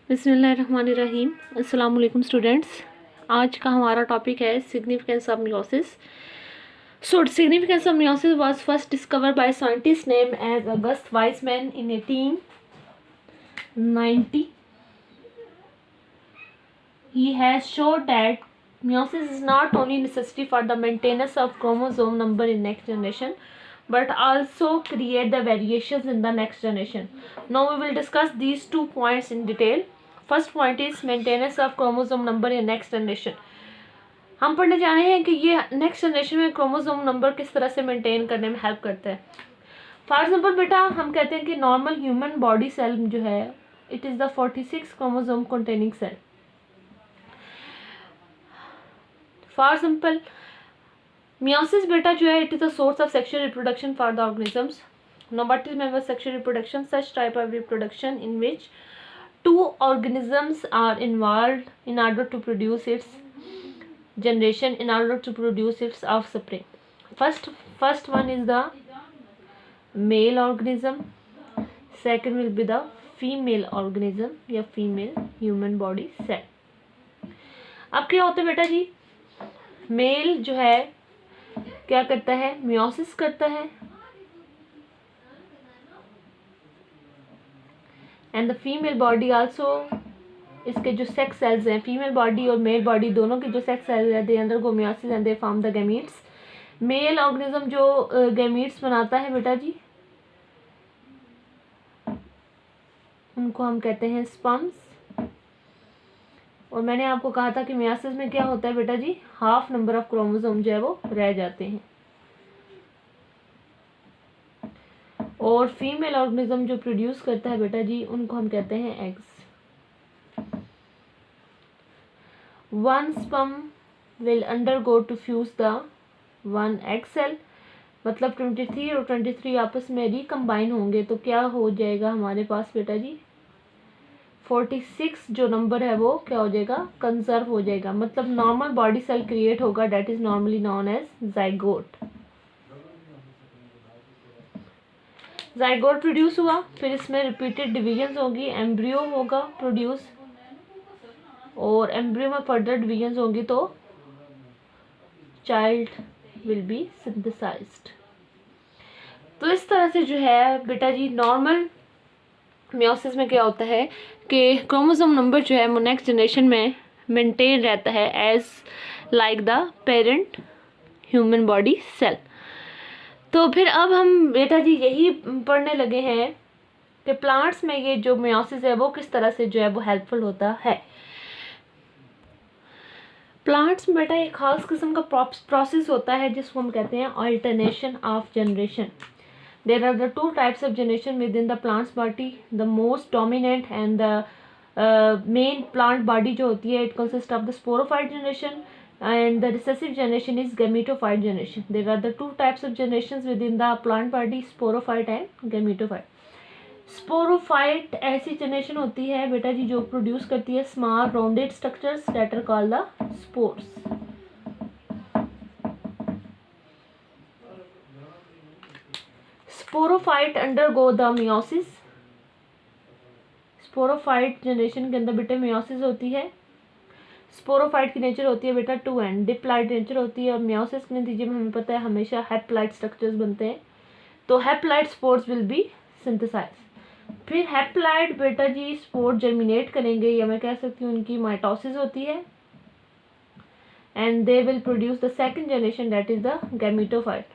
बिस्मिल्लाहिर्रहमानिर्रहीम। अस्सलाम वालेकुम स्टूडेंट्स। आज का हमारा टॉपिक है significance of meiosis. So significance of meiosis was first discovered by scientist name as August Weismann in 1890. He has showed that meiosis is not only necessary for the maintenance of chromosome number in next generation, but also create the variations in the next generation. Now we will discuss these 2 points in detail. First point is maintenance of chromosome number in next generation. हम पढ़ने जा रहे हैं कि ये next generation में chromosome number किस तरह से मेंटेन करने में हेल्प करता है. फॉर एग्जाम्पल बेटा हम कहते हैं कि नॉर्मल ह्यूमन बॉडी सेल जो है it is the 46 chromosome containing cell. For example meiosis बेटा जो है it is the source of sexual reproduction for the organisms. Now what is meant by sexual reproduction? Such type of reproduction in which 2 organisms are involved in order to produce its generation, in order to produce its offspring. First one is the male organism, second will be the female organism या female human body cell. अब क्या होता है बेटा जी, mail जो है क्या करता है, मियोसिस करता है, and the female body also, इसके जो सेक्स सेल्स हैं फीमेल बॉडी और मेल बॉडी दोनों के जो सेक्स सेल्स हैं they undergo meiosis and they form the gametes. Male organism जो गैमीट्स बनाता है बेटा जी उनको हम कहते हैं स्पर्म्स. और मैंने आपको कहा था कि मियोसिस में क्या होता है बेटा जी, हाफ नंबर ऑफ क्रोमोसोम जो है वो रह जाते हैं. और फीमेल ऑर्गेनिज्म जो प्रोड्यूस करता है बेटा जी उनको हम कहते हैं eggs. One sperm will undergo to fuse the one egg cell. मतलब 23 और 23 आपस में रिकम्बाइन होंगे तो क्या हो जाएगा हमारे पास बेटा जी, 46 जो नंबर है वो क्या हो जाएगा, कंजर्व हो जाएगा. मतलब नॉर्मल बॉडी सेल क्रिएट होगा, that is normally known as zygote. Zygote produce हुआ, फिर इसमें रिपीटेड डिवीजन्स होगी, एम्ब्रियो होगा प्रोड्यूस, और एम्ब्रियो में फर्दर डिवीजन्स होंगी तो चाइल्ड विल बी सिंथेसाइज्ड. तो इस तरह से जो है बेटा जी नॉर्मल मियोसिस में क्या होता है कि क्रोमोसोम नंबर जो है वो नेक्स्ट जनरेशन में मेंटेन रहता है as like the parent human body cell. तो फिर अब हम बेटा जी यही पढ़ने लगे हैं कि प्लांट्स में ये जो मियोसिस है वो किस तरह से जो है वो हेल्पफुल होता है. प्लांट्स में बेटा एक खास किस्म का प्रोसेस होता है जिसको हम कहते हैं alternation of generation. There are the 2 types of generation within the plant's body. The most dominant and the main plant body जो होती है it consists of the sporophyte generation and the recessive generation is gametophyte generation. There are the 2 types of generations within the plant body, sporophyte and gametophyte. Sporophyte ऐसी generation होती है बेटा जी जो produce करती है small rounded structures that are called the spores. Sporophyte undergo the meiosis. Sporophyte generation के अंदर बेटा मियोसिस होती है. स्पोरोफाइट की नेचर होती है बेटा 2 एंड डिप्लॉइड नेचर होती है, और मियोसिस के नतीजे में हमें पता है हमेशा हैप्लॉइड स्ट्रक्चर्स बनते हैं. तो haploid spores will be synthesised. फिर हैप्लॉइड बेटा जी स्पोर जर्मिनेट करेंगे या मैं कह सकती हूँ उनकी माइटोसिस होती है and they will produce the second generation that is the gametophyte.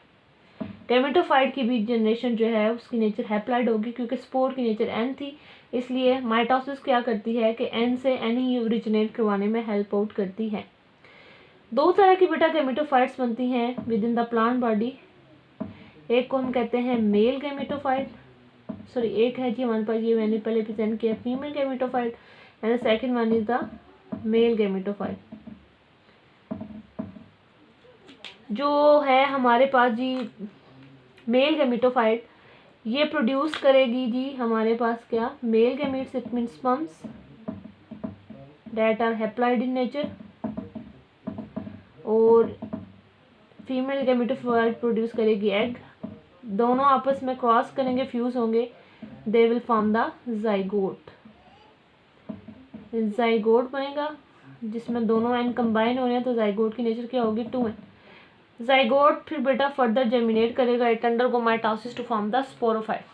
Gametophyte की भी जनरेशन जो है उसकी नेचर हैप्लॉइड होगी क्योंकि स्पोर की नेचर एन थी, इसलिए माइटोसिस क्या करती है कि एन से एन ही ओरिजिनेट करवाने में हेल्प आउट करती है. 2 तरह की बेटा गैमेटोफाइट्स बनती हैं with in the plant body. एक को हम कहते हैं मेल गैमेटोफाइट, सॉरी एक है जी हमारे पास, ये मैंने पहले प्रेजेंट किया, female gametophyte, and the second one is the male gametophyte. जो है हमारे पास जी मेल गैमेटोफाइट ये प्रोड्यूस करेगी जी हमारे पास क्या, male gametes it means sperms that are haploid in nature, और फीमेल गैमेटोफाइट प्रोड्यूस करेगी एग. दोनों आपस में क्रॉस करेंगे, फ्यूज होंगे, they will form the zygote. Zygote बनेगा जिसमें दोनों एन कंबाइन हो रहे हैं, तो जाइगोट की नेचर क्या होगी 2n। जाइगोट फिर बेटा फर्दर जर्मिनेट करेगा, it undergo mitosis to form the sporophyte.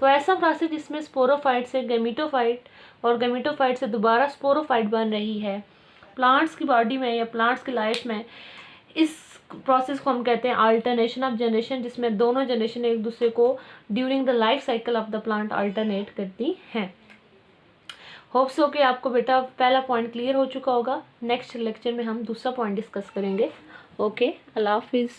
तो ऐसा प्रोसेस जिसमें स्पोरोफाइट से गेमिटोफाइट और गेमिटोफाइट से दोबारा स्पोरोफाइट बन रही है प्लांट्स की बॉडी में या प्लांट्स की लाइफ में, इस प्रोसेस को हम कहते हैं अल्टरनेशन ऑफ जनरेशन, जिसमें दोनों जनरेशन एक दूसरे को during the life cycle of the plant alternate करती हैं। होप सो कि आपको बेटा पहला पॉइंट क्लियर हो चुका होगा। नेक्स्ट लेक्चर में हम दूसरा पॉइंट डिस्कस करेंगे। ओके, अल्लाह हाफिज़।